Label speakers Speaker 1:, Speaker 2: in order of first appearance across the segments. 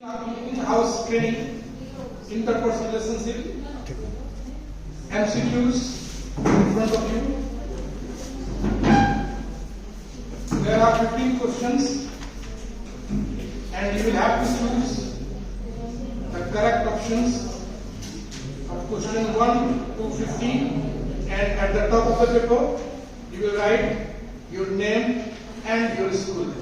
Speaker 1: In-house training, interpersonal relationship, MCQs in front of you. There are 15 questions and you will have to choose the correct options of question 1 to 15, and at the top of the paper you will write your name and your school.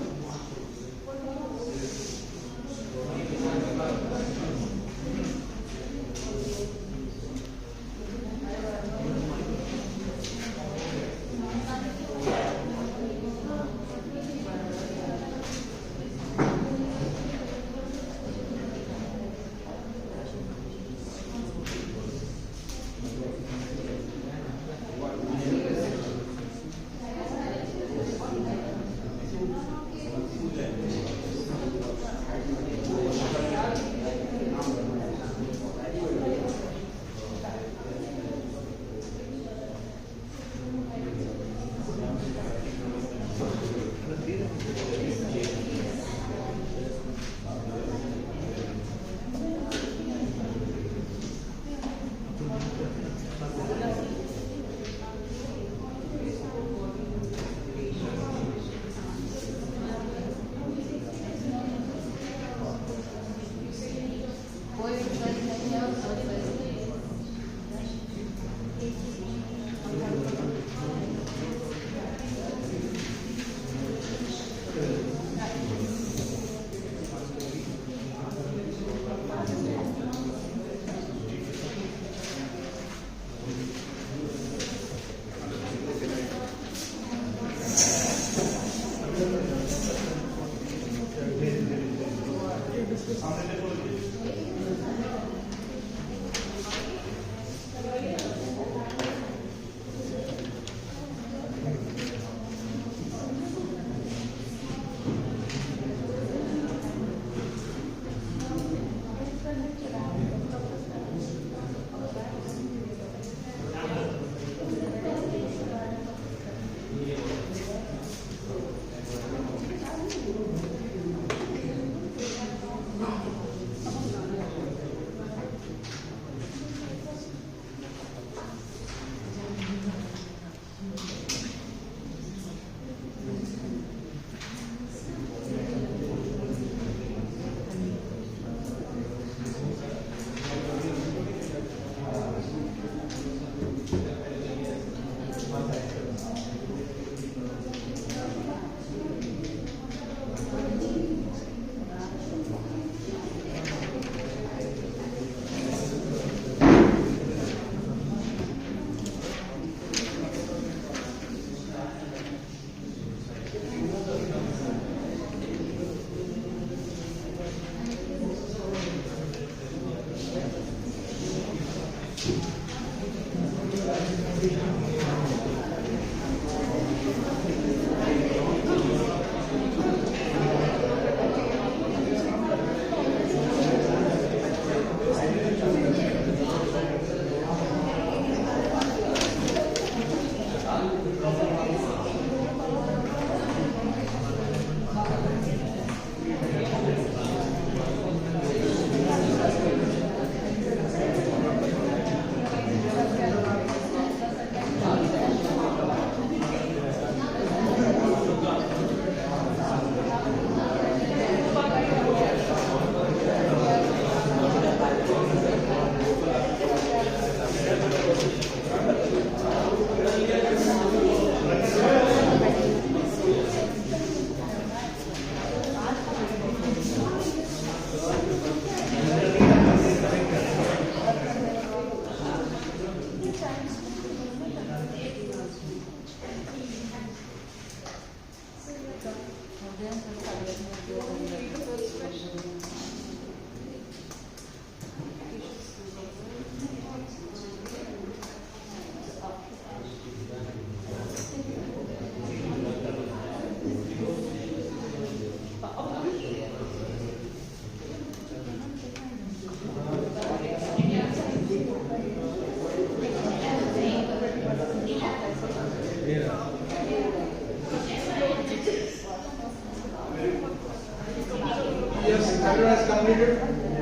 Speaker 1: Completed?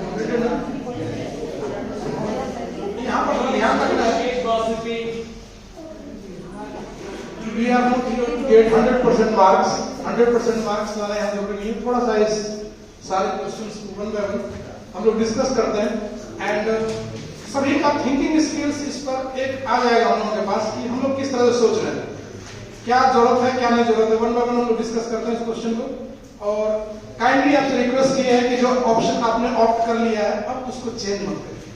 Speaker 1: Completed ना? यहाँ पर ध्यान रखना है we are not here to get 100% marks. 100% marks लाना यहाँ जरूरी नहीं है. थोड़ा सा इस सारे क्वेश्चंस को वन बाय वन हम लोग डिस्कस करते हैं एंड सभी का थिंकिंग स्किल्स इस पर एक आ जाएगा हम लोगों के पास कि हम लोग किस तरह से सोच रहे हैं, क्या जरूरत है क्या नहीं जरूरत है. वन बाय वन हम लोग डिस्कस करते हैं इस क्वेश्चन को. और काइंडली आपसे रिक्वेस्ट ये है कि जो ऑप्शन आपने ऑप्ट कर लिया है अब उसको चेंज मत करिए.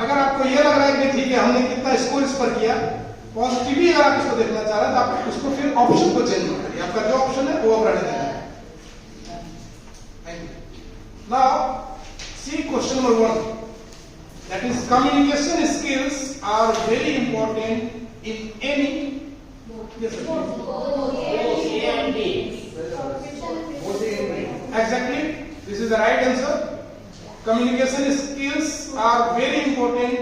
Speaker 1: अगर आपको ये लग रहा है कि ठीक है हमने कितना स्कोर इस पर किया पॉजिटिवली, अगर आप इसको देखना चाह रहे हैं तो आप उसको फिर ऑप्शन को चेंज मत करिए. आपका जो ऑप्शन है वो अब रहने देना है. Now see question number 1, that is communication skills are very important in any. Yes sir. Exactly, this is the right answer. Communication skills are very important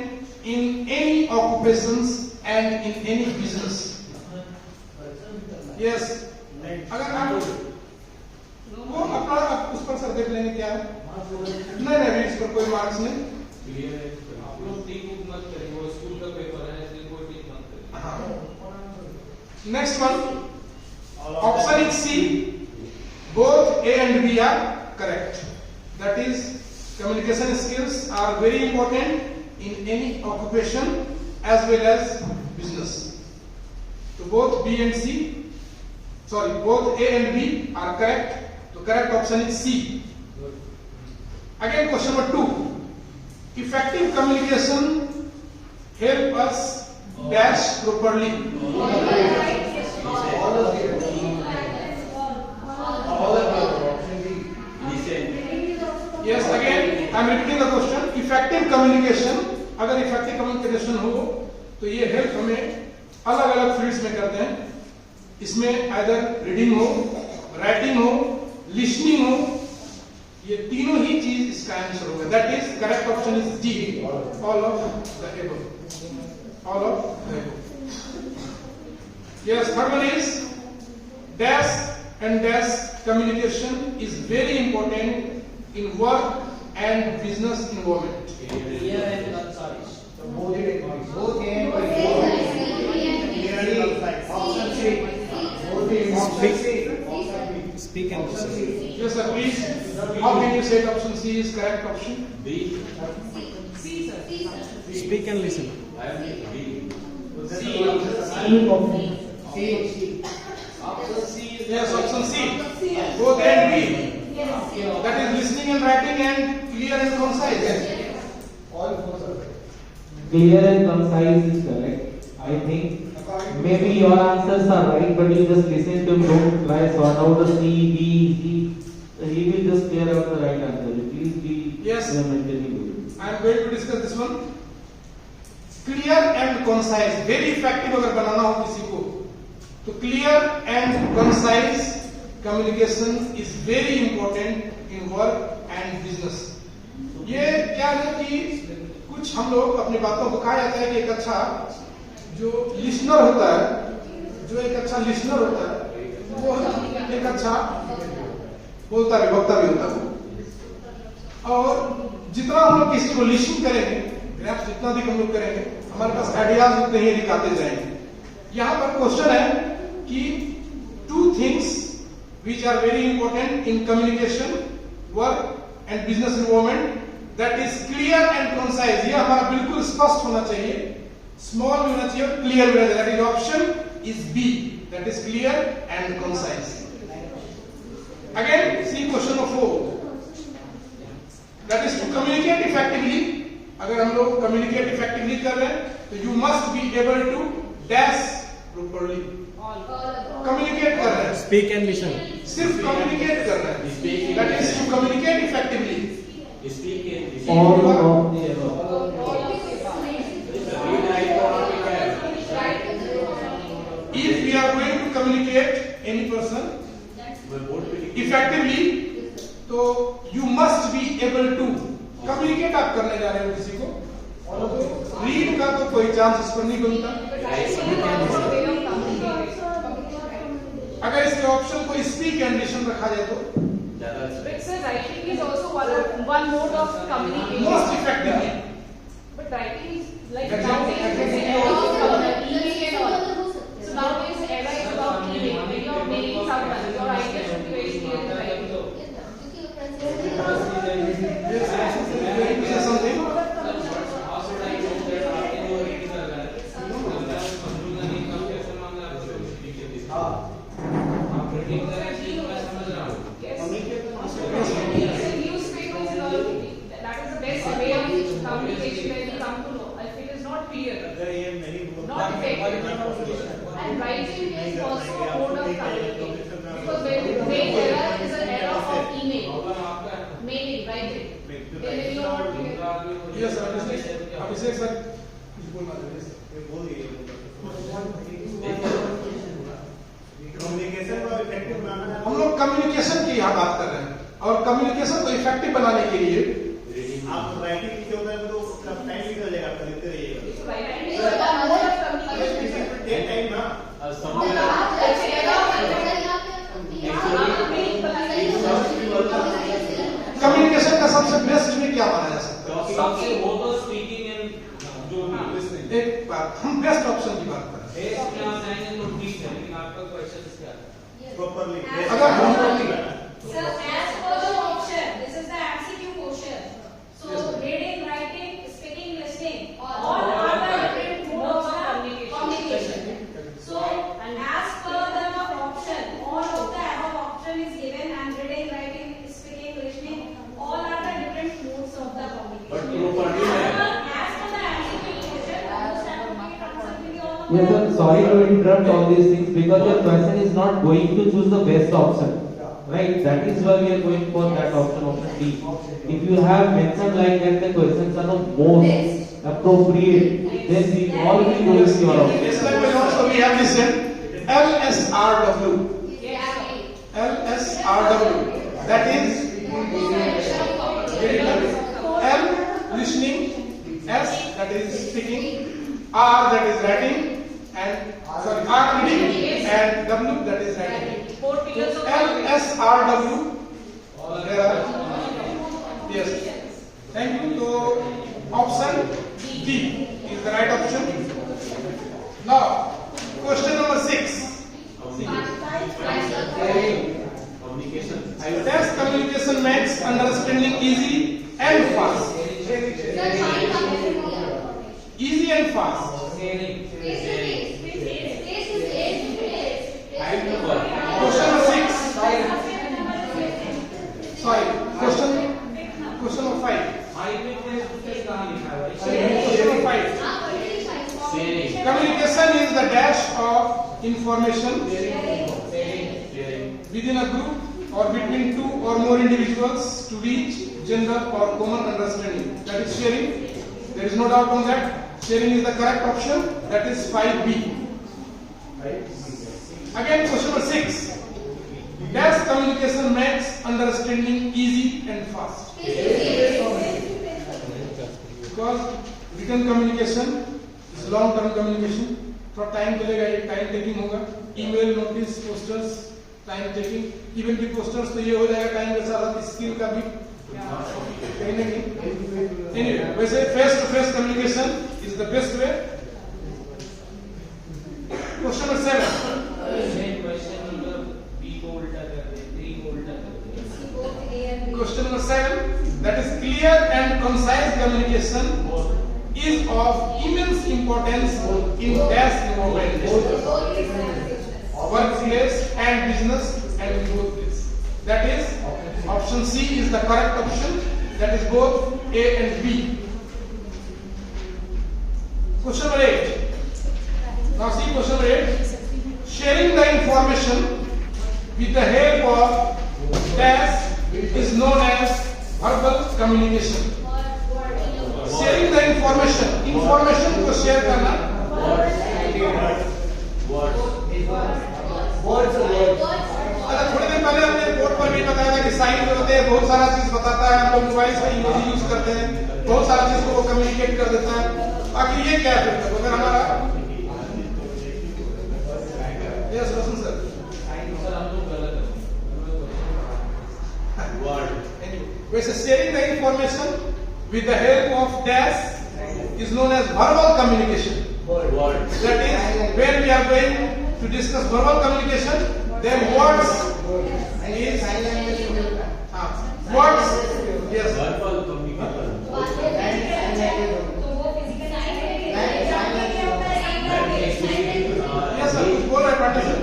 Speaker 1: in any occupations and in any business. Yes. अगर आप वो अपना उस पर sir देख लेंगे क्या है. नहीं नहीं इस पर कोई मार्क्स नहीं.
Speaker 2: आप लोग टीक मत करेंगे, वो स्कूल का पेपर है इसलिए कोई टीक मत करेंगे.
Speaker 1: हाँ. Next one, option is C. Both A and B are correct. That is, communication skills are very important in any occupation as well as business. So both B and C, sorry, both A and B are correct. The correct option is C. Again, question number 2. Effective communication help us dash properly. Yes, again, I am repeating the question. Effective communication, अगर effective communication हो तो ये help हमें अलग अलग fields में करते हैं. इसमें either रीडिंग हो, राइटिंग हो, लिसनिंग हो, ये तीनों ही चीज इसका आंसर होगा. That is correct option is D, all of the above. All of the above. Yes, third one is dash and dash communication is very important in work and business environment.
Speaker 3: Clear and concise.
Speaker 4: So both and
Speaker 3: Option C.
Speaker 4: Speak and listen.
Speaker 1: Yes sir, please. How can you say option C is correct option?
Speaker 2: B.
Speaker 4: Speak and listen.
Speaker 2: I am B.
Speaker 3: C.
Speaker 2: Option C is
Speaker 1: Yes, option C. Both and B. That is listening and writing and clear and concise.
Speaker 4: All four are correct.
Speaker 5: Clear and concise is correct. I think maybe your answers are right, but you just listen to him. Don't try sort out the C, B, C. He will just clear out the right answer. Please be
Speaker 1: Yes.
Speaker 5: mentally good.
Speaker 1: I am going to discuss this one. Clear and concise, very effective अगर बनाना हो किसी को तो clear and concise communication is very important in work and business. ये क्या है कि कुछ हम लोग अपनी बातों को कहा जाता है कि एक अच्छा जो लिसनर होता है, जो एक अच्छा लिसनर होता है वो एक अच्छा बोलता भी वक्ता भी होता है. और जितना हम लोग किसी को लिसन करेंगे, ग्रैप्स जितना भी हम लोग करेंगे, हमारे पास आइडियाज उतने ही निकालते जाएंगे. यहाँ पर क्वेश्चन है कि 2 things which are very important in communication, work and business environment, that is clear and concise. ये हमारा बिल्कुल स्पष्ट होना चाहिए, स्मॉल भी होना चाहिए और क्लियर भी होना चाहिए. That is option is B, that is clear and concise. Again, see question number 4. That is to communicate effectively. अगर हम लोग communicate effectively कर रहे हैं तो you must be able to dash properly. Communicate कर रहे हैं,
Speaker 4: Speak and listen.
Speaker 1: सिर्फ communicate कर रहे हैं. That is to communicate effectively.
Speaker 2: Speak in this.
Speaker 5: All of the above.
Speaker 1: If we are going to communicate any person effectively, तो you must be able to communicate. आप करने जा रहे हो किसी को, रीड का तो कोई चांस इस पर नहीं बनता. अगर इसके ऑप्शन को स्पीक एंड लिसन रखा जाए तो
Speaker 6: writing is also one mode of communication.
Speaker 1: Most effectively.
Speaker 6: But writing is like
Speaker 1: That's
Speaker 6: nowadays
Speaker 1: it.
Speaker 6: it's an era of email and all. So nowadays the era is about email. When you are mailing someone, your idea should be very clear in writing.
Speaker 1: Say something.
Speaker 2: How should I know that आपने जो ready कर रहा है? मतलब समझूंगा नहीं कब कैसे मांगना है आपको लिख के दीजिए। आप ready कर रहे हैं चीज़ मैं समझ रहा हूँ।
Speaker 6: Yes. Using newspapers and all, that is the best way of communication when you come to know. If it is not clear, not effective. And writing is also a mode of communication. Because when main era is an era of email.
Speaker 2: Problem आपका है।
Speaker 6: Mailing, writing. Then when you are not clear.
Speaker 1: Yes, sir. Abhishek sir, कुछ बोलना चाहिए।
Speaker 3: Communication को effective बनाना है।
Speaker 1: हम लोग communication की यहाँ बात कर रहे हैं और कम्युनिकेशन को इफेक्टिव बनाने के लिए
Speaker 3: आप राइटिंग लिखे होता है तो टाइम निकल जाएगा, आप लिखते रहिएगा।
Speaker 6: Writing is a mode of communication.
Speaker 3: Take time ना
Speaker 1: कम्युनिकेशन का सबसे बेस्ट में क्या माना जा सकता
Speaker 2: सबसे वो तो स्पीकिंग एंड जो भी लिसनिंग
Speaker 1: है? एक बात हम बेस्ट ऑप्शन की बात कर रहे हैं।
Speaker 2: बेस में आप जाएंगे तो ठीक है लेकिन आपका क्वेश्चन क्या है
Speaker 3: प्रॉपर्ली
Speaker 1: अगर हम
Speaker 7: Sir, as per the option, this is the MCQ question. So, reading, writing, speaking, listening, all are the different modes of communication. So, as per the option, all of the above option is given, and reading, writing, speaking, listening, all are the different modes of the communication. As per the MCQ question, most appropriate answer will be all of
Speaker 5: Yes, sir. Sorry to interrupt all these things because your person is not going to choose the best option. Right? That is why we are going for that option, option D. If you have mentioned like that the questions are not most appropriate, then we all will go with your option.
Speaker 1: This language also we have listened LSRW. LSRW. That is L listening, S that is speaking, R that is writing, and sorry R reading, and W that is writing.
Speaker 6: Four pillars of
Speaker 1: LSRW. There are yes. Thank you. So option D is the right option. Now question number 6. Test communication makes understanding easy and fast. Easy and fast. Question number 6. Sorry. Question number 5. Question number 5. Communication is the dash of information within a group or between two or more individuals to reach general or common understanding. That is sharing. There is no doubt on that. Sharing is the correct option. That is 5B. Again, question number 6. Dash communication makes understanding easy and fast. Because written communication is long-term communication. थोड़ा time चलेगा, ये time taking होगा. Email, notice, posters, time taking. Even की posters तो ये हो जाएगा time के साथ स्किल का भी कहीं ना कहीं. Anyway, वैसे face to face communication is the best way. Question number 7. Question number 7. That is clear and concise communication is of immense importance in dash environment, workplace and business and in both places. That is option C is the correct option. That is both A and B. Question number 8. Now see question number 8. Sharing the information with the help of dash is known as verbal communication. Sharing the information को share करना. अच्छा, थोड़ी देर पहले हमने board पर भी बताया था कि साइन जो होते हैं बहुत सारा चीज बताता है. हम लोग मोबाइल से इमोजी यूज करते हैं, बहुत सारा चीज को वो कम्युनिकेट कर देता है. बाकी ये क्या है फिर अगर हमारा यस रोशन सर
Speaker 2: सर हम लोग गलत है.
Speaker 1: जैसे sharing the information with the help of dash is known as verbal communication. That is, when we are going to discuss verbal communication, then words is words. Yes.
Speaker 2: Verbal communication.
Speaker 7: तो वो physical
Speaker 1: Yes, sir. कुछ बोल रहे हैं Pandey sir?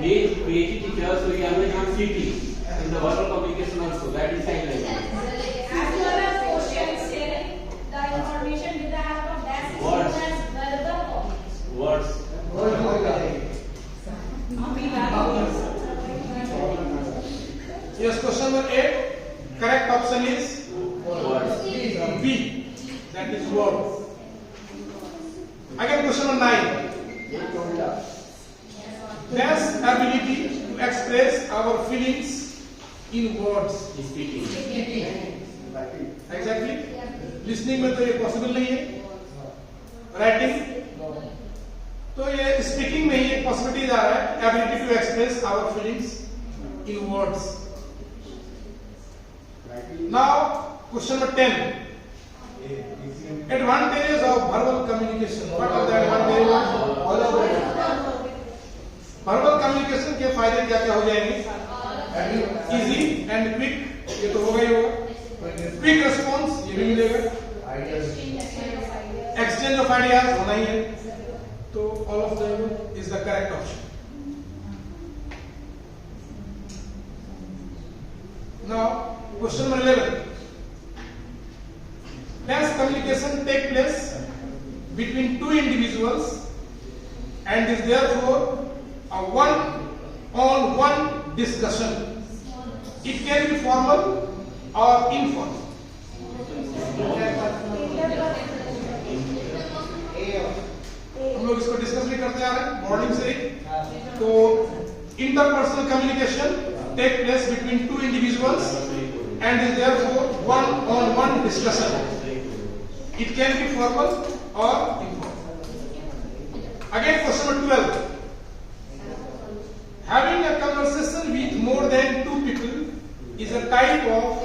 Speaker 2: PhD teacher, so you are going on CT in the verbal communication also. That is sign language.
Speaker 7: as well as questions sharing the information with the help of dash is known
Speaker 2: Words.
Speaker 7: as verbal communication.
Speaker 2: Words.
Speaker 1: Yes, question number 8. Correct option is
Speaker 2: Words.
Speaker 1: B. That is word. Again, question number 9. Dash ability to express our feelings in words.
Speaker 2: Speaking.
Speaker 1: Exactly. Listening में तो ये possible नहीं है. Writing. तो ये speaking में ही एक possibility आ रहा है. Ability to express our feelings in words. Now, question number 10. Advantages of verbal communication. What are the advantages? Verbal communication के फायदे क्या क्या हो जाएंगे? Easy and quick, ये तो होगा ही होगा. Quick response, ये भी मिलेगा. Exchange of ideas होना ही है. तो all of them is the correct option. Now, question number 11. Does communication take place between two individuals and is therefore a one-on-one discussion? It can be formal or informal. हम लोग इसको discuss भी करते आ रहे हैं मॉर्निंग से ही. तो interpersonal communication take place between two individuals and is therefore one-on-one discussion. It can be formal or informal. Again, question number 12. Having a conversation with more than two people is a type of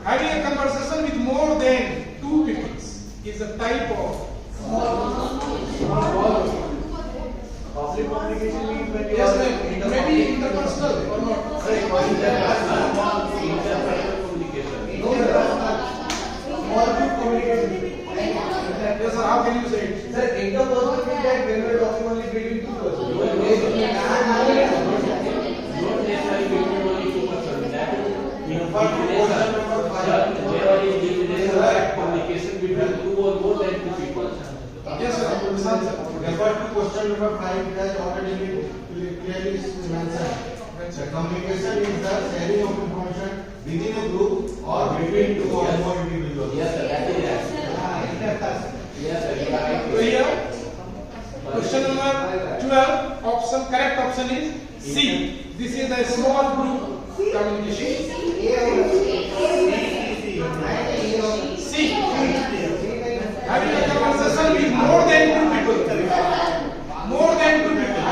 Speaker 1: having a conversation with more than two people is a type of
Speaker 3: Public communication means when you
Speaker 1: yes,
Speaker 3: are
Speaker 1: ma'am. Maybe interpersonal or not.
Speaker 2: Interpersonal communication.
Speaker 4: Small group communication.
Speaker 1: Yes, sir. How can you say it?
Speaker 4: Sir, interpersonal means that when we are talking only between two persons.
Speaker 2: Not necessarily between only two persons. That is in communication between two or more than two people.
Speaker 1: Yes, sir. Nishan, sir.
Speaker 4: Refer to question number 5, it has already been clearly mentioned. The communication is the sharing of information within a group or between two or more individuals.
Speaker 2: Yes, sir. That is right. Yes, sir. You are right.
Speaker 1: So here, question number 12, option, correct option is C. This is a small group communication. C. Having a conversation with more than two people. More than two people.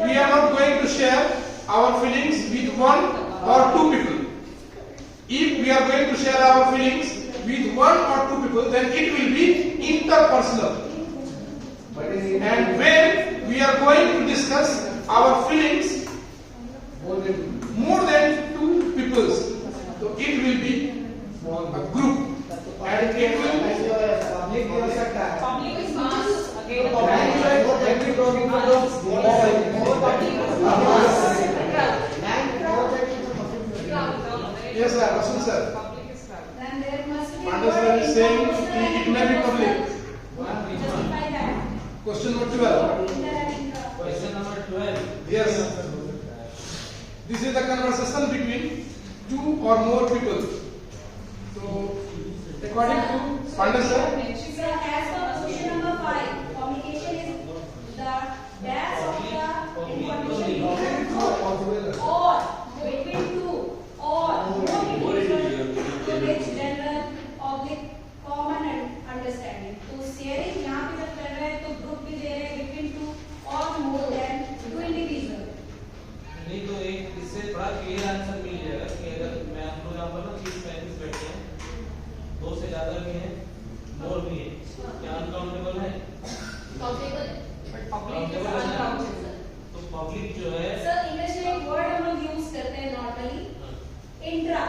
Speaker 1: We are not going to share our feelings with one or two people. If we are going to share our feelings with one or two people, then it will be interpersonal. And when we are going to discuss our feelings more than two people, so it will be a group. And it will
Speaker 6: Public is mass. Again,
Speaker 1: yes, sir. Rasul sir.
Speaker 6: public is crowd.
Speaker 7: Then there must be
Speaker 1: Pandya sir is saying it may be public.
Speaker 7: justify that.
Speaker 1: Question number 12.
Speaker 2: Question number 12.
Speaker 1: Yes. This is the conversation between two or more people. So, according to Pandya sir,
Speaker 7: So as per question number 5, communication is the dash of the information or between two or more individuals to which general public common understanding. तो sharing यहाँ Countable.
Speaker 6: But public is uncountable.
Speaker 2: तो public जो है
Speaker 7: Sir, English में एक word हम लोग use करते हैं normally. Intra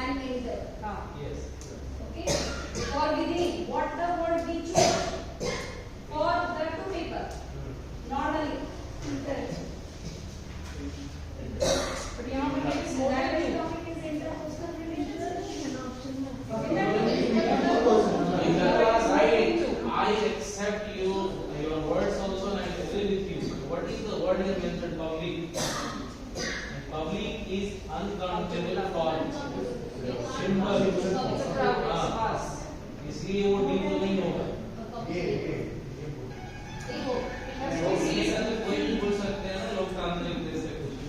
Speaker 7: and inter.
Speaker 6: हाँ.
Speaker 2: Yes
Speaker 7: Okay. For within, what the word we choose for the two people. Normally, inter.
Speaker 6: But यहाँ पे it is more
Speaker 7: That
Speaker 6: than
Speaker 7: is
Speaker 6: two.
Speaker 7: topic is interpersonal relationship.
Speaker 2: I accept you, your words also, and I agree with you. What is the word you mentioned, public? And public is uncountable form. Simple.
Speaker 6: It's a crowd, it's
Speaker 2: हाँ,
Speaker 6: vast.
Speaker 2: इसलिए वो D तो नहीं होगा।
Speaker 7: देखो,
Speaker 6: It has to be
Speaker 2: ये
Speaker 6: seen.
Speaker 2: सब कोई भी बोल सकते हैं ना, लोकतांत्रिक देश से कुछ भी।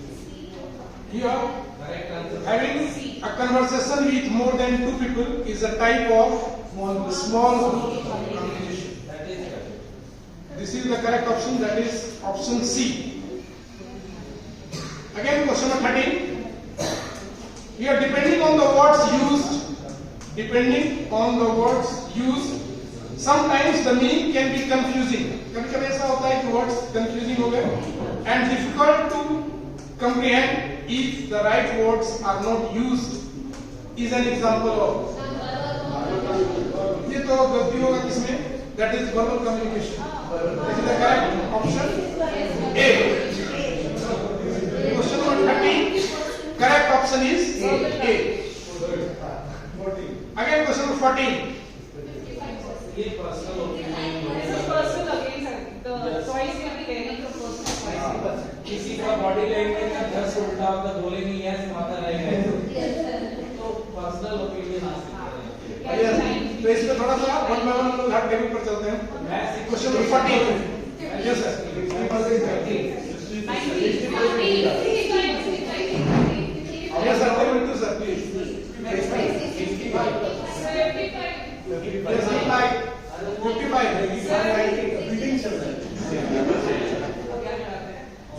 Speaker 1: Here,
Speaker 2: Correct answer.
Speaker 1: having a conversation with more than two people is a type of small group communication.
Speaker 2: That is correct.
Speaker 1: This is the correct option, that is option C. Again, question number 13. Here, depending on the words used, sometimes the meaning can be confusing. कभी-कभी ऐसा होता है कि words confusing हो गए and difficult to comprehend if the right words are not used. Is an example of. ये तो गलती होगा किसमें? That is verbal communication. This is the correct option A. Question number 13. Correct option is A. Again, question number 14.
Speaker 2: ये personal opinion
Speaker 6: This is personal again, sir. The choice can be very from personal choice.
Speaker 2: किसी का body language का दस उल्टा होगा बोलेंगे yes माता रहेगा तो पर्सनल ओपिनियन आ सकता है।
Speaker 1: Yes. तो इसमें थोड़ा सा वन बाय वन लोग हर टेबल पर चलते हैं।
Speaker 2: मैं
Speaker 1: Question number 14. Yes, sir.
Speaker 6: 90.
Speaker 1: Yes, sir. Tell me too, sir, please. Yes, sir. Like 55.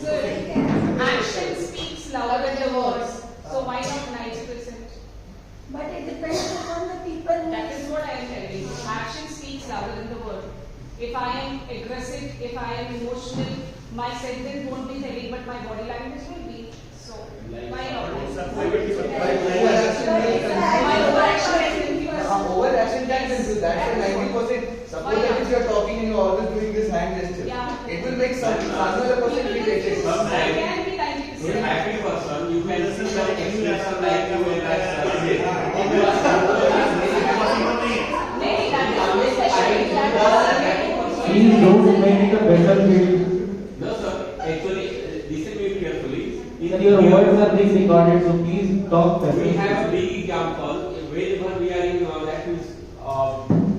Speaker 6: So, action speaks louder than the words. So why not 90%?
Speaker 7: But it depends upon the people who
Speaker 6: That is what I am telling you. Action speaks louder than the word. If I am aggressive, if I am emotional, my sentence won't be telling, but my body language will be. So why not? My overaction is 50%.
Speaker 8: Overaction can confuse. That's why 90%. Suppose that if you are talking and you are always doing this hand gesture,
Speaker 6: Yeah.
Speaker 8: it will make some another person irritated.
Speaker 6: It can be 90%.
Speaker 9: You're a happy person, you can see the expression like you will like
Speaker 6: Maybe that is always special.
Speaker 5: Please don't make it a battlefield.
Speaker 9: No sir, actually listen me carefully.
Speaker 5: Sir, your words are being recorded, so please talk
Speaker 9: We
Speaker 5: better.
Speaker 9: have a big example whenever we are in that is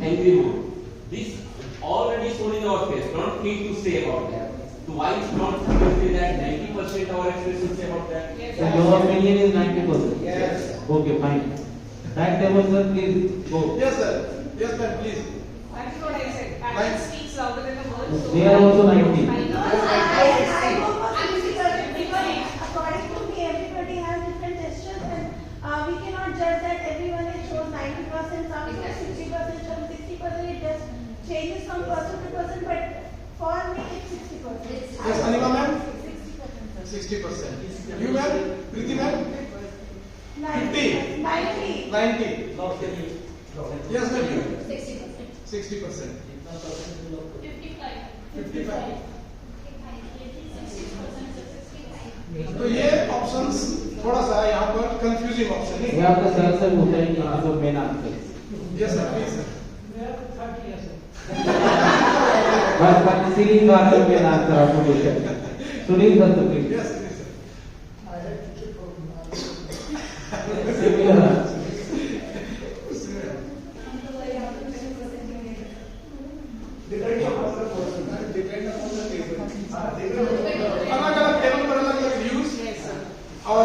Speaker 9: angry mood. This already shown in our face. Don't need to say about that. So why is not to say that 90% our expression say about that?
Speaker 5: So your opinion is 90%?
Speaker 8: Yes.
Speaker 5: Okay, fine. That table, sir, please go.
Speaker 1: Yes, sir. Yes, sir, please.
Speaker 6: That is what I said. Action speaks louder than the words. So
Speaker 5: They are also 90.
Speaker 7: I go for 60% because according to me, everybody has different gestures and we cannot judge that everyone is shown 90%, some show 60%, some 60%. It just changes from person to person, but for me it's 60%.
Speaker 1: Yes, Anima ma'am?
Speaker 7: 60%.
Speaker 1: 60%. You ma'am? Preeti ma'am? 50.
Speaker 7: 90.
Speaker 1: 90. Yes, ma'am. You?
Speaker 7: 60%.
Speaker 1: 60%.
Speaker 7: 55.
Speaker 1: 55.
Speaker 7: 60%.
Speaker 1: तो ये options थोड़ा सा यहाँ पर confusing option
Speaker 5: ये
Speaker 1: है।
Speaker 5: आपका sir से पूछा है कि जो main answer.
Speaker 1: Yes sir, please sir.
Speaker 5: बस इसीलिए तो आपका मेन आंसर आपको पूछा है। सुनील सर तो please.
Speaker 1: Yes please sir.
Speaker 5: Similar answer.
Speaker 1: अलग अलग टेबल पर अलग अलग व्यूज
Speaker 6: Yes, sir.
Speaker 1: और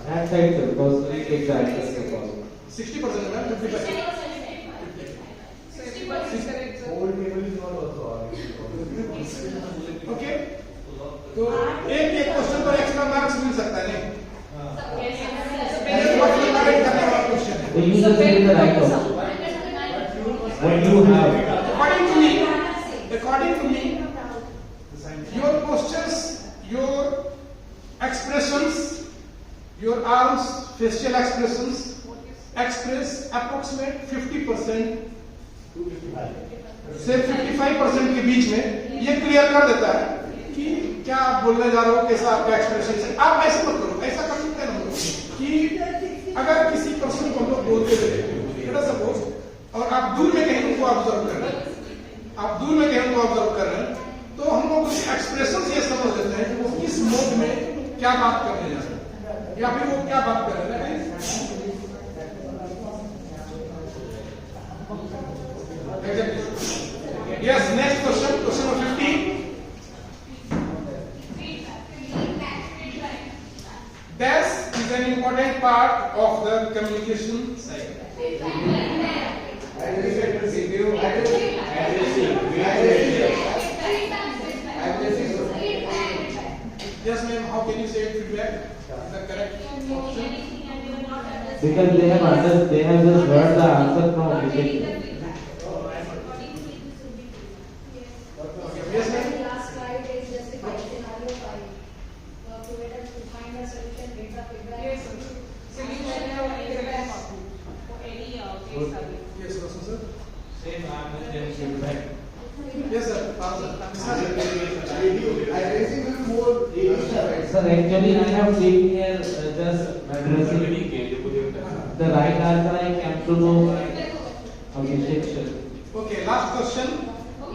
Speaker 5: That side, sir, because we take the answer for all.
Speaker 1: 60% ma'am 55।
Speaker 6: 60% is correct, sir.
Speaker 8: Old table is not also
Speaker 1: okay, तो एक question पर extra marks मिल सकता है नहीं?
Speaker 6: Yes, sir. So
Speaker 1: ये
Speaker 6: very
Speaker 1: क्वेश्चन
Speaker 6: good.
Speaker 1: करेक्ट करने वाला क्वेश्चन है।
Speaker 5: So you just say the right option. What you have.
Speaker 1: According to me, according to me, your postures, your expressions, your arms, facial expressions express approximate 50% से 55% के बीच में ये clear कर देता है कि क्या आप बोलने जा रहे हो, कैसा आपका एक्सप्रेशन है। आप ऐसे मत करो, ऐसा कर सकते हैं हम लोग कि अगर किसी पर्सन को हम लोग बोलते रहे सपोज, और आप दूर में कहीं उनको ऑब्जर्व कर रहे हैं, आप दूर में कहीं उनको ऑब्जर्व कर रहे हैं, तो हम लोग उस एक्सप्रेशन से ये समझ लेते हैं कि वो किस मोड में क्या बात करने जा रहे हैं या फिर वो क्या बात कर रहे हैं। Yes, next question, question number 15. Dash is an important part of the communication cycle. Yes, ma'am. How can you say feedback? Is the correct option?
Speaker 5: Because they have just heard the answer from Vijay.
Speaker 1: Yes, ma'am.
Speaker 7: Last slide is justify scenario 5. Provide us to find a solution, get the feedback.
Speaker 6: Yes, sir. Solution for any case study.
Speaker 1: Yes, sir.
Speaker 2: Same I'm with them feedback.
Speaker 1: Yes, sir.
Speaker 5: Sir, actually I have taken here just addressing the right answer I came to know Abhishek sir.
Speaker 1: Okay, last question.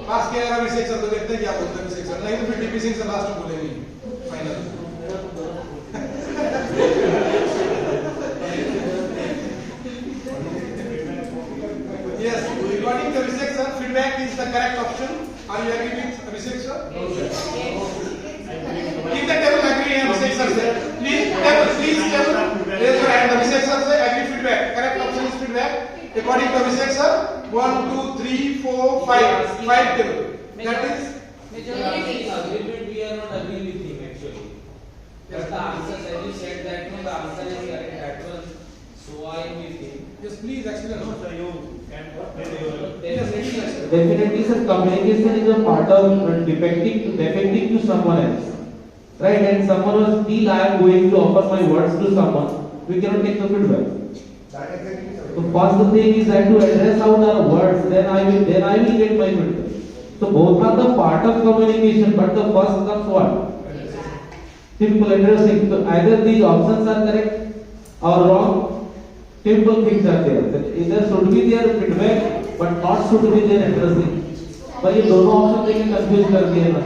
Speaker 1: पास किया यार अभिषेक sir तो देखते हैं क्या बोलते हैं अभिषेक sir, नहीं तो फिर डीपी सिंह सर लास्ट में बोलेंगे final. Yes, according to Abhishek sir, feedback is the correct option. Are you agree with Abhishek sir? Keep the table agree, Abhishek sir. Please table, raise your hand. Abhishek sir say agree feedback. Correct option is feedback. According to Abhishek sir, 1, 2, 3, 4, 5 table. That is.
Speaker 2: Majority agreement, we are not agree with him actually. But the answer, as you said that no, the answer is correct. That was so I am with him.
Speaker 1: Yes, please explain.
Speaker 3: No, sir, you can explain your.
Speaker 5: Definitely sir, communication is a part of defecting to someone else. Right, and someone was still I am going to offer my words to someone, we cannot take the feedback. So first the thing is that to address out our words, then I will get my feedback. So both are the part of communication, but the first comes what? Simple addressing. So either these options are correct or wrong. Simple things are there. That either should be their feedback, but not should be their addressing. पर ये दोनों option लेके confuse कर दिए ना।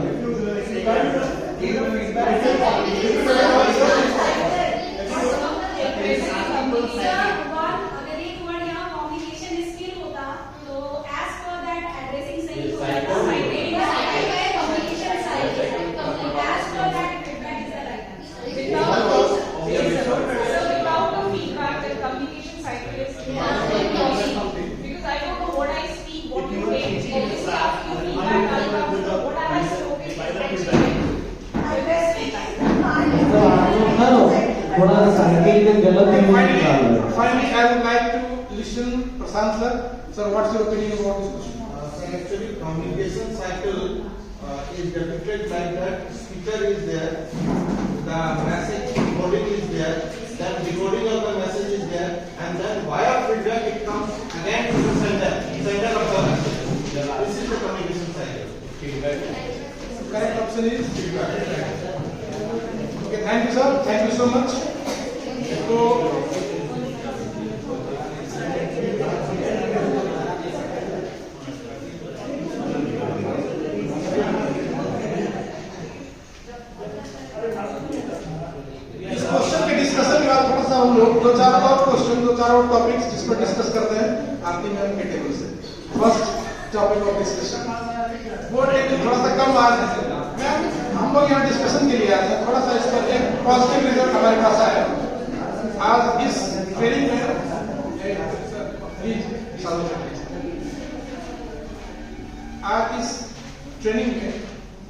Speaker 6: Because I don't know what I speak, what you say. Obviously, after you feedback, I'll come to know what I have spoken.
Speaker 5: थोड़ा संकेत गलत
Speaker 1: Finally, I would like to listen Prashant sir. Sir, what's your opinion about this question?
Speaker 4: Actually, communication cycle is depicted like that. Speaker is there, the message decoding is there, then decoding of the message is there, and then via feedback it comes again to the sender of the message. This is the communication cycle.
Speaker 1: Correct option is feedback. Okay, thank you sir. Thank you so much. So, इस question के discussion के बाद थोड़ा सा हम लोग दो चार और टॉपिक्स जिस पर डिस्कस करते हैं आरती मैम के टेबल से। फर्स्ट टॉपिक ऑफ डिस्कशन वो टेबल थोड़ा सा कम आज है मैम, हम लोग यहाँ डिस्कशन के लिए आए हैं, थोड़ा सा इस पर एक पॉजिटिव रिजल्ट हमारे पास आया आज इस ट्रेनिंग में। आज इस ट्रेनिंग में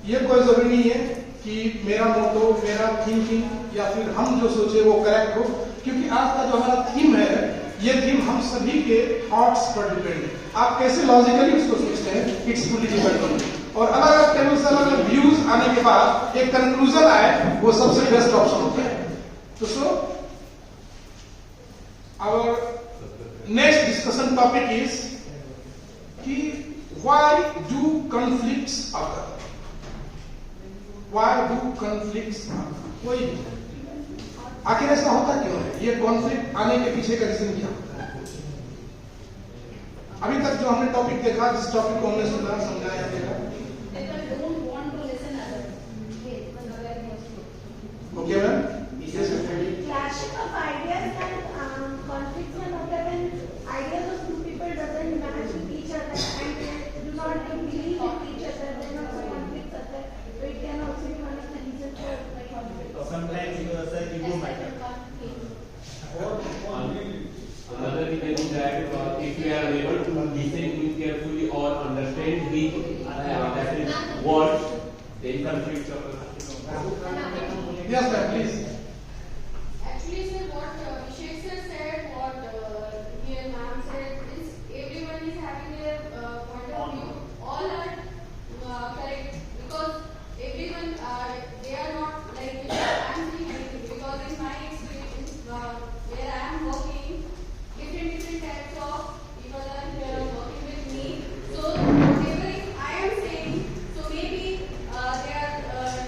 Speaker 1: ये कोई जरूरी नहीं है कि मेरा मोटो, मेरा थिंकिंग या फिर हम जो सोचे वो करेक्ट हो, क्योंकि आज का जो हमारा थीम है ये थीम हम सभी के थॉट्स पर डिपेंड है। आप कैसे लॉजिकली उसको सोचते हैं, it's fully depend on you. और अलग अलग टेबल से अलग अलग व्यूज आने के बाद एक कंक्लूजन आए, वो सबसे बेस्ट ऑप्शन होता है। तो so our next discussion topic is कि why do conflicts occur, why do conflicts occur, वही आखिर ऐसा होता क्यों है, ये कॉन्फ्लिक्ट आने के पीछे का रीजन क्या होता है। अभी तक जो हमने टॉपिक देखा, जिस टॉपिक को हमने सुना, समझाया, देखा,
Speaker 7: People don't want to listen others.
Speaker 1: Okay ma'am?
Speaker 10: Clashing of ideas and conflicts can occur when ideas of two people doesn't match with each other and they do not believe in each other. Then also conflicts occur. So it can also be one of the reasons for conflict.
Speaker 3: Sometimes ego matter.
Speaker 9: Another reason is that if we are able to listen to it carefully or understand the that is words, then conflicts occur.
Speaker 1: Yes ma'am, please.
Speaker 11: Actually, sir, what Abhishek sir said, what here ma'am said, is everyone is having their point of view. All are correct because everyone they are not like I am seeing anything because in my experience where I am working, different types of people are here working with me. So whatever I am saying, so maybe they are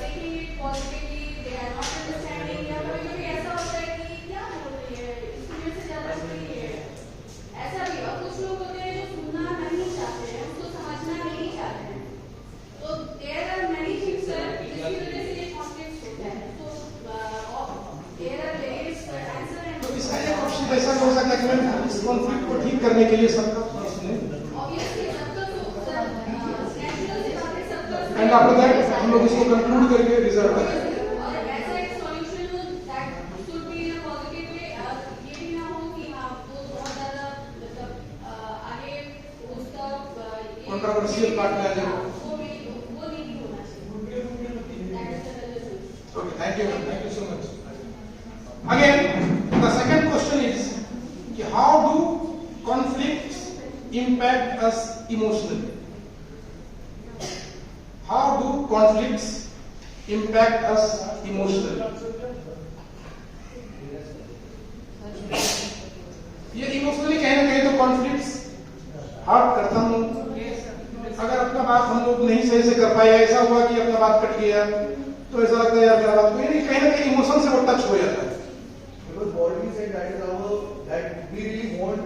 Speaker 11: taking it positively. They are not understanding. या कभी-कभी ऐसा होता है कि क्या बोल रही है, इसमें से ज़्यादा सही है। ऐसा भी और कुछ लोग होते हैं जो सुनना नहीं चाहते हैं, उसको समझना नहीं चाहते हैं। तो there are many things sir, जिसकी वजह से ये conflicts होता है। तो there are various answer and
Speaker 1: तो इसका एक ऑप्शन ऐसा हो सकता है कि मैम इस कॉन्फ्लिक्ट को ठीक करने के लिए सबका थोड़ा सुने,
Speaker 11: obviously सबका तो sir natural सी बात है सबका।
Speaker 1: एंड आफ्टर दैट हम लोग इसको कंक्लूड करके रिजल्ट करेंगे।
Speaker 11: और ऐसा एक सॉल्यूशन हो that should be in a positive way, ये भी ना हो कि हाँ वो बहुत ज्यादा मतलब आगे उसका
Speaker 1: Controversial part में आ जाए।
Speaker 11: वो नहीं होना चाहिए। That is the solution.
Speaker 1: Okay, thank you ma'am, thank you so much. Again, the second question is कि how do conflicts impact us emotionally? How do conflicts impact us emotionally? ये emotionally कहीं ना कहीं तो कॉन्फ्लिक्ट्स हर्ट करता हूँ। अगर अपना बात हम लोग नहीं सही से कर पाए, ऐसा हुआ कि अपना बात कट गया, तो ऐसा लगता है यार मेरा बात कोई नहीं, कहीं ना कहीं इमोशन से वो टच हो जाता है।
Speaker 8: Because what we said that is our that we really want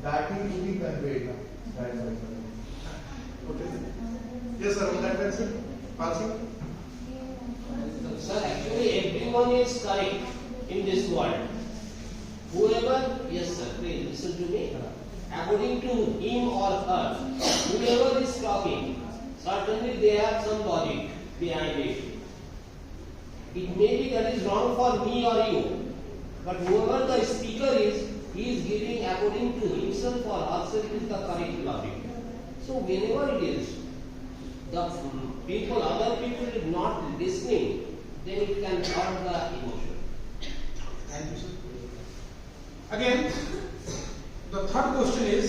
Speaker 8: that thing to be conveyed. That's why.
Speaker 1: Yes sir, on that answer. Answer.
Speaker 12: Sir, actually everyone is correct in this world. Whoever, yes sir, please listen to me. According to him or her, whoever is talking, certainly they have some logic behind it. It may be that is wrong for me or you, but whoever the speaker is, he is giving according to himself or herself is the correct logic. So whenever it is, the people, other people is not listening, then it can hurt the emotion.
Speaker 1: Thank you sir. Again, the third question is,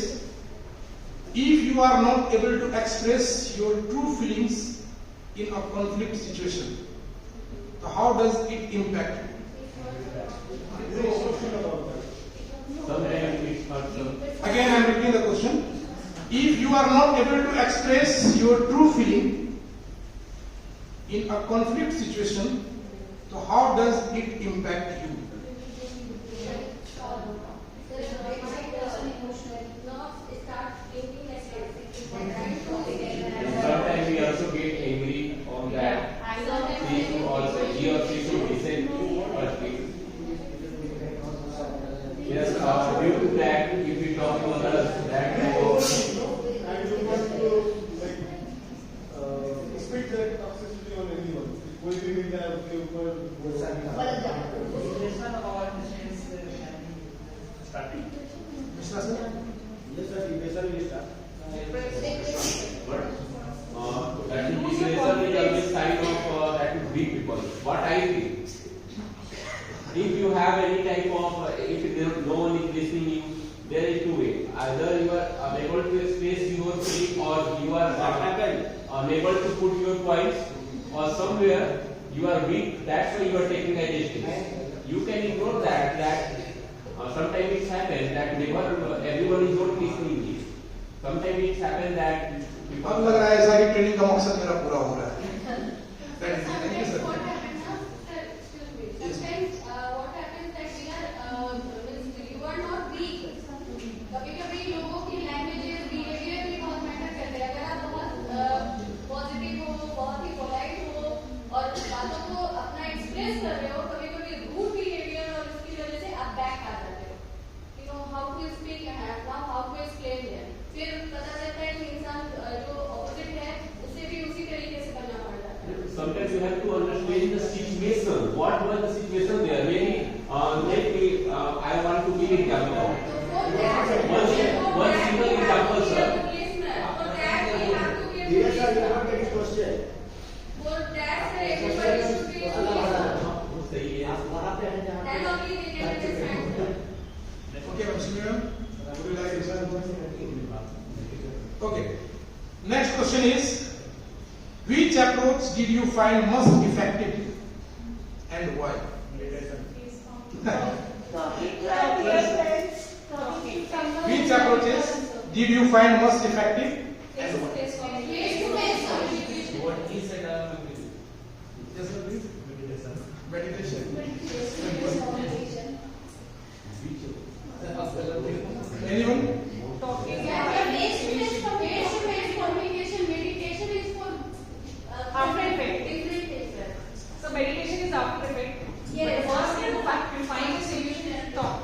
Speaker 1: if you are not able to express your true feelings in a conflict situation, so how does it impact you?
Speaker 9: Sometimes it hurts.
Speaker 1: Again, I am repeating the question. If you are not able to express your true feeling in a conflict situation, so how does it impact you?
Speaker 9: Sometimes we also get angry on that. She should also, he or she should listen firstly. Yes, due to that, if we talk about that type of
Speaker 3: And you want to expect that toxicity on anyone. कोई भी मिल जाए उसके ऊपर starting.
Speaker 1: Mr. Sir?
Speaker 3: Yes sir, depression will start.
Speaker 9: but that is depression is always sign of that is weak people. What I feel, if you have any type of, if there no one is listening you, your colleague or you are unable to put your points or somewhere you are weak, that's why you are taking adjectives. You can ignore that sometimes it happens that never everyone is not listening you. Sometimes it happens that
Speaker 1: अब लग रहा है ऐसा कि training का मकसद मेरा पूरा हो रहा है. Thank you, sir.
Speaker 11: What happens now, sir, excuse me. Sometimes what happens that we are means you are not weak. कभी-कभी लोगों की लैंग्वेजेस बिहेवियर भी बहुत मैटर करते हैं. अगर आप बहुत पॉजिटिव हो, बहुत ही पोलाइट हो और बातों को अपना एक्सप्रेस कर रहे हो, कभी-कभी रूड बिहेवियर और इसकी वजह से आप बैक आ जाते हो. You know how to speak and now how to explain them. फिर पता चलता है कि इंसान जो ऑपोजिट है उसे भी उसी तरीके से करना पड़ता है.
Speaker 9: sometimes you have to understand the situation. What was the situation there? Maybe let me I want to give example. One single example, sir.
Speaker 3: Yes, sir, you have any question?
Speaker 11: For that, everybody should be then only they can understand.
Speaker 1: Okay, Mr. Miriam, would you like to say? Okay. Next question is, which approach did you find most effective and why? Which approaches did you find most effective and why?
Speaker 2: What he said, I am agree.
Speaker 1: Yes, sir, please. Meditation. Anyone?
Speaker 11: Face-to-face communication, meditation is for
Speaker 6: After effect.
Speaker 11: different things, sir.
Speaker 6: So meditation is after effect.
Speaker 11: Yes.
Speaker 6: But first you find a solution and talk.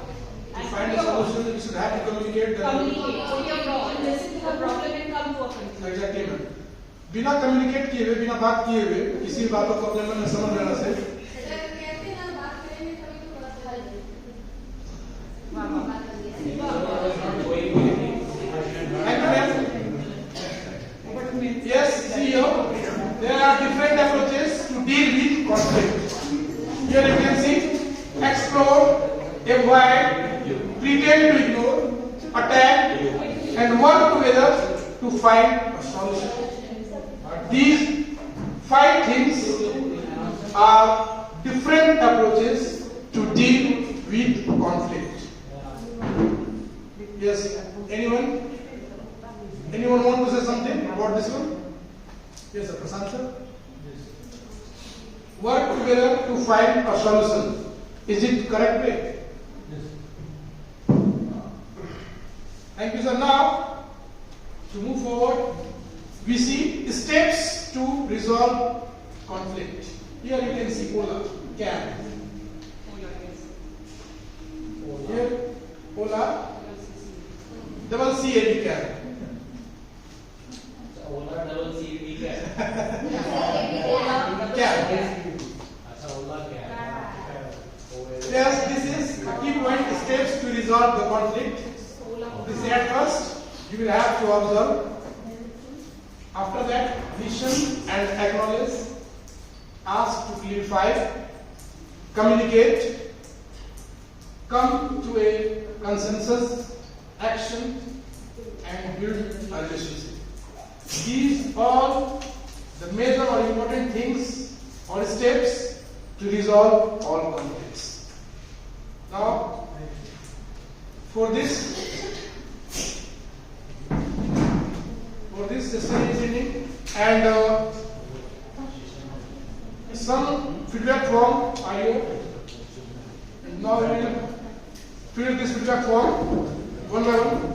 Speaker 1: To find a solution, you should have to communicate.
Speaker 6: Communicate. So your problem, listen to the problem and come to a conclusion.
Speaker 1: Exactly, ma'am. बिना communicate किए हुए, बिना बात किए हुए, किसी बातों को अपने मन में समझ लेना से
Speaker 11: अगर कहते हैं ना बात करेंगे तभी तो थोड़ा सा हल
Speaker 1: Yes, CEO, there are different approaches to deal with conflict. Here you can see, explore, avoid, pretend to ignore, attack, and work together to find a solution. These 5 things are different approaches to deal with conflict. Yes, anyone? Anyone want to say something about this one? Yes, sir. Prasant sir? Work together to find a solution. Is it correct way? Yes. Thank you, sir. Now, to move forward, we see steps to resolve conflict. Here you can see Ola, can. Here, Ola, double C-A-D, can.
Speaker 2: Ola double C D क्या है?
Speaker 1: Can.
Speaker 2: अच्छा Ola क्या है?
Speaker 1: Yes, this is key point steps to resolve the conflict. This at first, you will have to observe. After that, listen and acknowledge. Ask to clarify. Communicate. Come to a consensus. Action and build a relationship. These are the major or important things or steps to resolve all conflicts. Now, for this session is ending, and some feedback form are here. And now we will fill this feedback form one by one.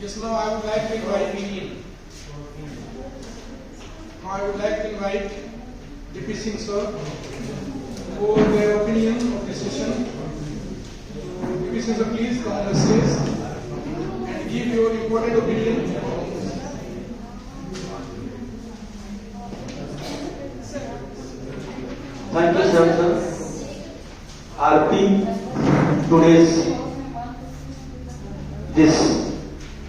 Speaker 1: Yes, now I would like to invite DP Singh sir for their opinion of this session. DP Singh sir, please come on the stage and give your important opinion.
Speaker 13: Thank you, sir. RP today's this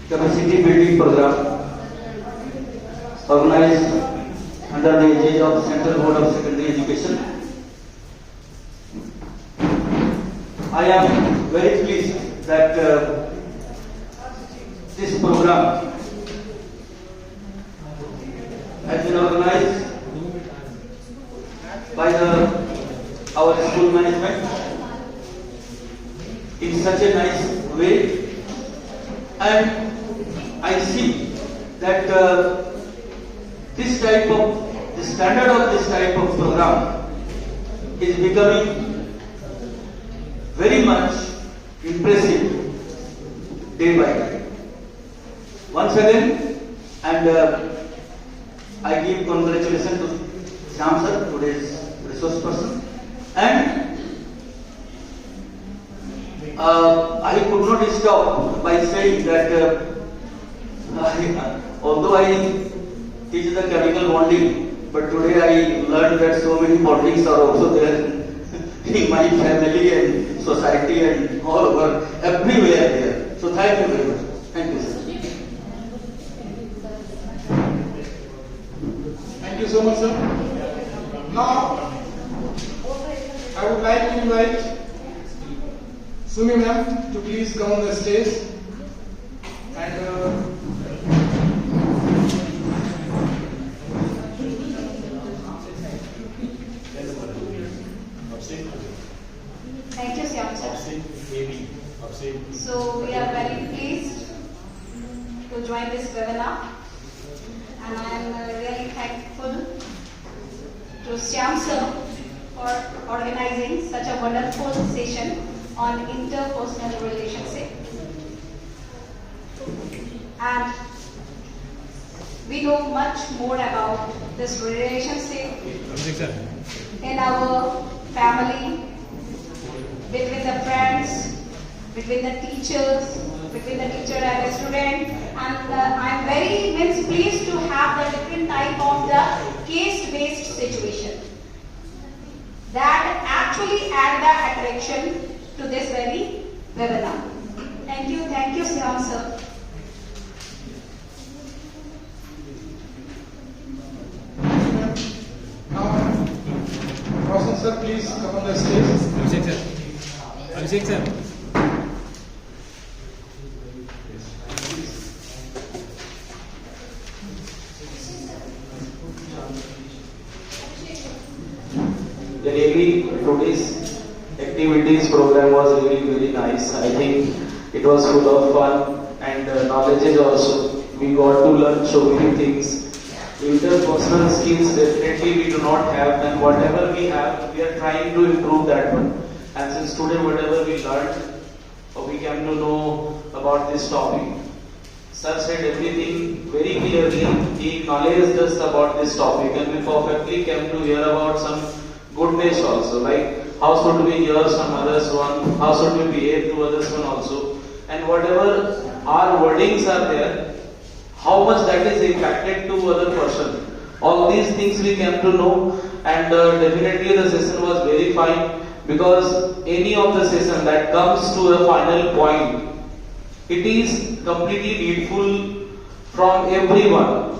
Speaker 13: capacity building program organized under the aegis of Central Board of Secondary Education. I am very pleased that this program has been organized by our school management in such a nice way, and I see that the standard of this type of program is becoming very much impressive day by day. Once again, and I give congratulations to Shyam sir, today's resource person, and I could not stop by saying that although I teach the chemical bonding, but today I learned that so many bondings are also there in my family and society and all over, everywhere there. So thank you very much. Thank you, sir.
Speaker 1: Thank you, you so much, sir. Now, I would like to invite Sumi ma'am to please come on the stage. And
Speaker 7: Thank you, Shyam sir. So we are very pleased to join this webinar, and I am really thankful to Shyam sir for organizing such a wonderful session on interpersonal relationship. And we know much more about this relationship in our family, between the friends, between the teachers, between the teacher and the student. And I'm very pleased to have the different type of the case-based situation that actually add the attraction to this very webinar. Thank you, Shyam sir.
Speaker 1: now, Roshan sir, please come on the stage.
Speaker 14: Abhishek sir.
Speaker 5: Really, today's activities program was really very nice. I think it was full of fun and knowledge also. We got to learn so many things. Interpersonal skills definitely we do not have, and whatever we have, we are trying to improve that one. And since today whatever we learned, we came to know about this topic. Sir said everything very clearly. He acknowledged us about this topic, and we perfectly came to hear about some goodness also, like how should we hear some others one, how should we behave to others one also, and whatever our wordings are there, how much that is impacted to other person. All these things we came to know, and definitely the session was very fine, because any of the session that comes to a final point, it is completely needful from everyone,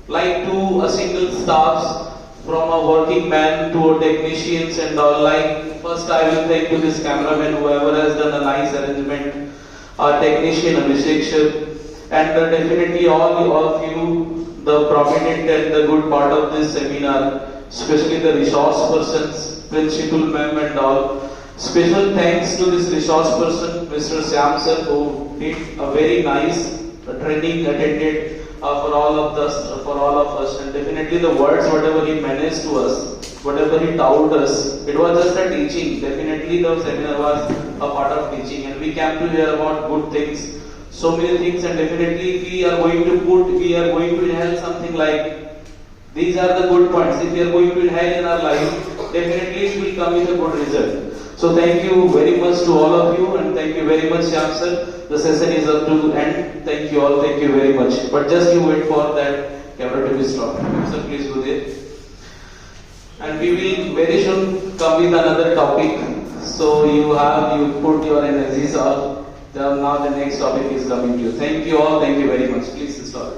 Speaker 5: like to a single staff, from a working man to a technicians and all. Like first I will thank to this cameraman, whoever has done a nice arrangement, our technician Abhishek sir, and definitely all of you, the prominent and the good part of this seminar, especially the resource persons, principal ma'am and all. Special thanks to this resource person, Mr. Shyam sir, who did a very nice training attended for all of us, and definitely the words whatever he managed to us, whatever he taught us, it was just a teaching. Definitely the seminar was a part of teaching, and we came to hear about good things, so many things, and definitely we are going to inhale something like these are the good points. If we are going to inhale in our life, definitely it will come with a good result. So thank you very much to all of you, and thank you very much Shyam sir. The session is up to end. Thank you all, thank you very much. But just you wait for that camera to be stopped. Sir, please go there. And we will very soon come with another topic. So you put your energies all. Now the next topic is coming to you. Thank you all, thank you very much. Please stop.